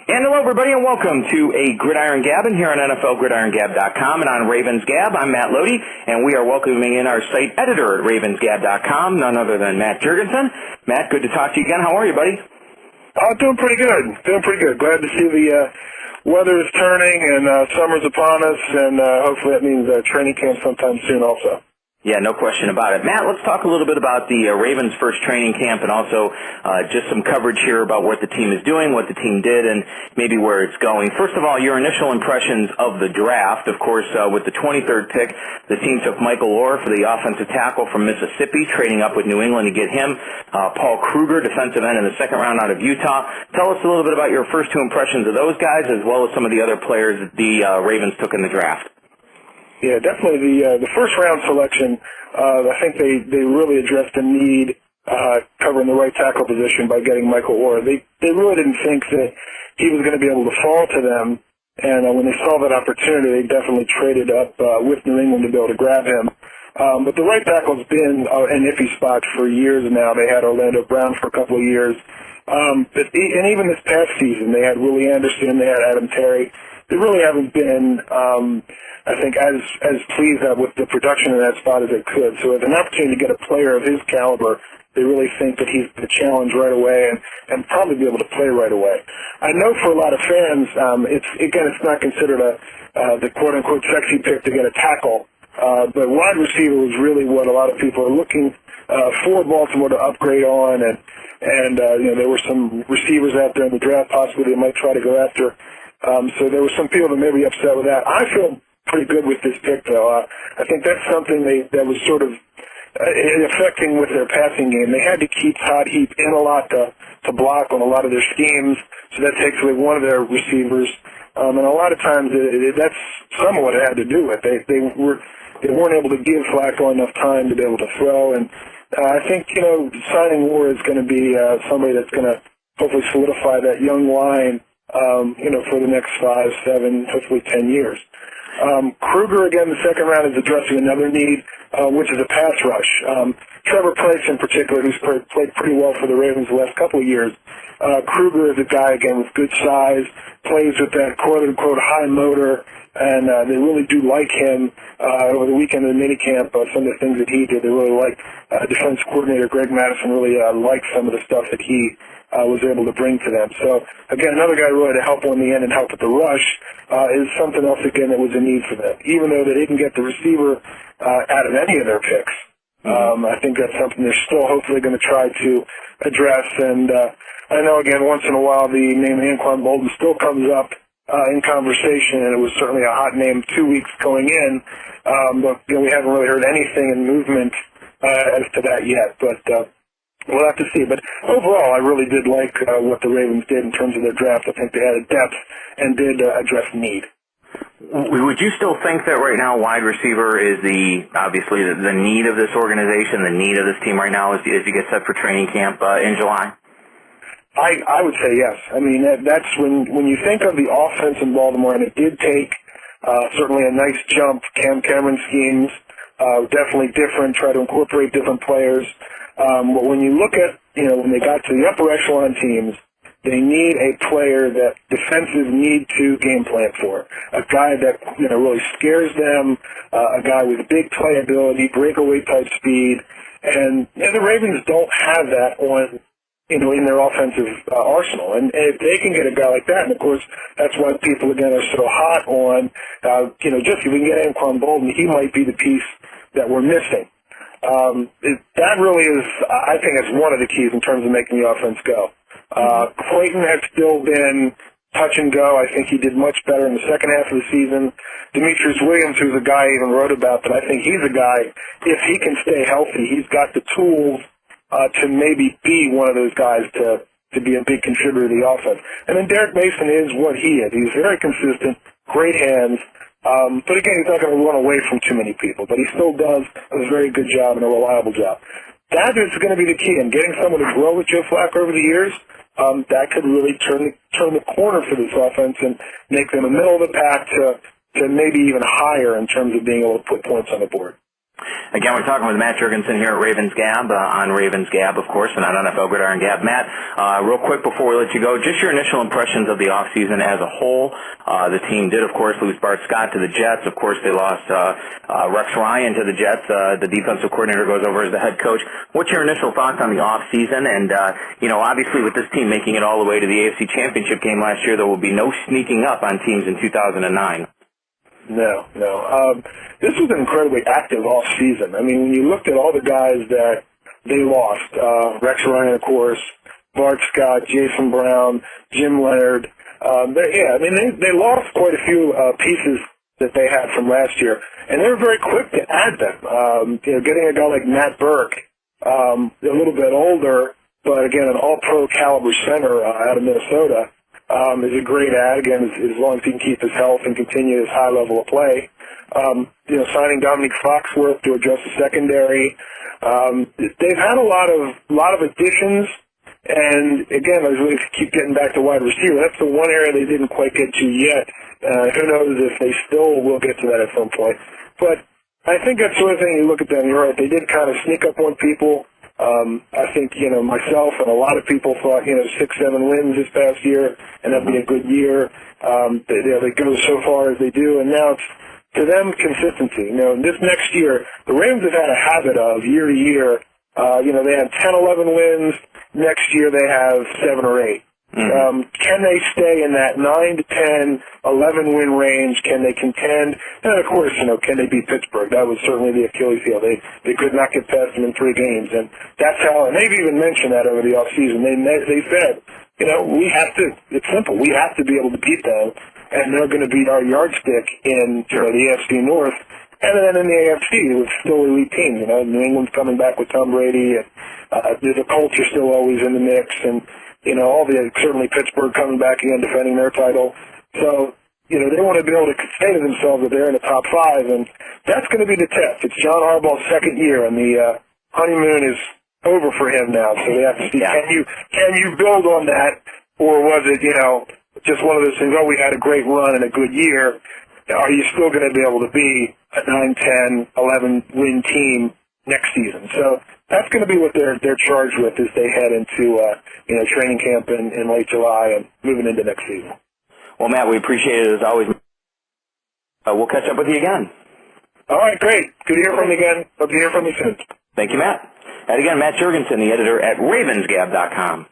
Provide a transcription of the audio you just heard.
And hello, everybody, and welcome to a Gridiron Gabbin here on NFLGridironGab.com and on RavensGab. I'm Matt Loede, and we are welcoming in our site editor at RavensGab.com, none other than Matt Jergensen. Matt, good to talk to you again. How are you, buddy? Doing pretty good. Glad to see the weather is turning and summer's upon us, and hopefully that means training camp sometime soon also. Yeah, no question about it. Matt, let's talk a little bit about the Ravens' first training camp and also just some coverage here about what the team is doing, what the team did, and maybe where it's going. First of all, your initial impressions of the draft. Of course, with the 23rd pick, the team took Michael Loede for the offensive tackle from Mississippi, trading up with New England to get him. Paul Kruger, defensive end in the second round out of Utah. Tell us a little bit about your first two impressions of those guys as well as some of the other players that the Ravens took in the draft. Yeah, definitely the first round selection. I think they really addressed the need covering the right tackle position by getting Michael Loede. They really didn't think that he was going to be able to fall to them, and when they saw that opportunity, they definitely traded up with New England to be able to grab him. But the right tackle's been an iffy spot for years now. They had Orlando Brown for a couple of years, and even this past season, they had Willie Anderson, they had Adam Terry. They really haven't been I think as pleased with the production in that spot as they could. So as an opportunity to get a player of his caliber, they really think that he's the challenge right away and probably be able to play right away. I know for a lot of fans, it's not considered the quote unquote sexy pick to get a tackle, but wide receiver was really what a lot of people are looking for Baltimore to upgrade on, and there were some receivers out there in the draft possibly they might try to go after. So there were some people that may be upset with that. I feel pretty good with this pick, though. I think that's something that was sort of affecting with their passing game. They had to keep Todd Heap in a lot to block on a lot of their schemes, so that takes away one of their receivers. And a lot of times that's some of what it had to do with. They weren't able to give Flacco enough time to be able to throw, and I think signing Moore is going to be somebody that's going to hopefully solidify that young line. For the next 5, 7, hopefully 10 years. Kruger, again, the second round is addressing another need, which is a pass rush. Trevor Price, in particular, who's played pretty well for the Ravens the last couple of years. Kruger is a guy, again, with good size, plays with that quote-unquote high motor, and they really do like him. Over the weekend in the minicamp, some of the things that he did, they really liked. Defense coordinator Greg Madison really liked some of the stuff that he was able to bring to them. So, again, another guy really to help on the end and help with the rush is something else, again, that was a need for them. Even though they didn't get the receiver out of any of their picks, I think that's something they're still hopefully going to try to address. And I know, again, once in a while the name Anquan Boldin still comes up in conversation, and it was certainly a hot name 2 weeks going in, but we haven't really heard anything in movement as to that yet. But we'll have to see. But overall, I really did like what the Ravens did in terms of their draft. I think they added depth and did address need. Would you still think that right now wide receiver is obviously the need of this organization, the need of this team right now as you get set for training camp in July? I would say yes. I mean, that's when you think of the offense in Baltimore, and it did take certainly a nice jump. Cameron schemes, definitely different, try to incorporate different players. But when you look at, when they got to the upper echelon teams, they need a player that defenses need to game plan for. A guy that, really scares them, a guy with big playability, breakaway type speed. And the Ravens don't have that in their offensive arsenal. And if they can get a guy like that, and of course, that's why people, again, are so hot on, just if we can get Anquan Boldin, he might be the piece that we're missing. That really is, I think, it's one of the keys in terms of making the offense go. Clayton has still been touch and go. I think he did much better in the second half of the season. Demetrius Williams, who's a guy I even wrote about, but I think he's a guy, if he can stay healthy, he's got the tools to maybe be one of those guys to be a big contributor to the offense. And then Derek Mason is what he is. He's very consistent, great hands. But again, he's not going to run away from too many people, but he still does a very good job and a reliable job. That is going to be the key, and getting someone to grow with Joe Flacco over the years, that could really turn the corner for this offense and make them a middle of the pack to maybe even higher in terms of being able to put points on the board. Again, we're talking with Matt Jergensen here at RavensGab, on RavensGab, of course, and on NFL Gridiron Gab. Matt, real quick before we let you go, just your initial impressions of the offseason as a whole. The team did, of course, lose Bart Scott to the Jets. Of course, they lost Rex Ryan to the Jets. The defensive coordinator goes over as the head coach. What's your initial thoughts on the offseason? And, obviously with this team making it all the way to the AFC Championship game last year, there will be no sneaking up on teams in 2009. No. This was an incredibly active off season. I mean, when you looked at all the guys that they lost, Rex Ryan, of course, Bart Scott, Jason Brown, Jim Leonard, they lost quite a few pieces that they had from last year, and they were very quick to add them. Getting a guy like Matt Burke, a little bit older, but again, an all-pro caliber center out of Minnesota, is a great ad, again, as long as he can keep his health and continue his high level of play. Signing Dominique Foxworth to address the secondary. They've had a lot of additions, and again, as we keep getting back to wide receiver, that's the one area they didn't quite get to yet. Who knows if they still will get to that at some point. But I think that's the other thing you look at them, you're right, they did kind of sneak up on people. I think, myself and a lot of people thought, 6-7 wins this past year, and that'd be a good year. They go so far as they do, and now it's, to them, consistency. This next year, the Rams have had a habit of, year to year, they had 10-11 wins. Next year, they have 7 or 8. Can they stay in that 9 to 10, 11 win range? Can they contend? And of course, can they beat Pittsburgh? That was certainly the Achilles heel. They could not get past them in 3 games, and that's how. And they've even mentioned that over the offseason. They said, we have to. It's simple. We have to be able to beat them, and they're going to beat our yardstick in the AFC North. And then in the AFC, with still elite teams. New England's coming back with Tom Brady, and the Colts are still always in the mix, and certainly Pittsburgh coming back again, defending their title. So, they want to be able to say to themselves that they're in the top 5, and that's going to be the test. It's John Harbaugh's second year, and the honeymoon is over for him now. So they have to see, can you build on that, or was it, just one of those things, we had a great run and a good year. Are you still going to be able to be a 9, 10, 11 win team next season? So that's going to be what they're charged with as they head into training camp in late July and moving into next season. Well, Matt, we appreciate it as always. We'll catch up with you again. All right, great. Good to hear from you again. Hope to hear from you soon. Thank you, Matt. And again, Matt Jergensen, the editor at RavensGab.com.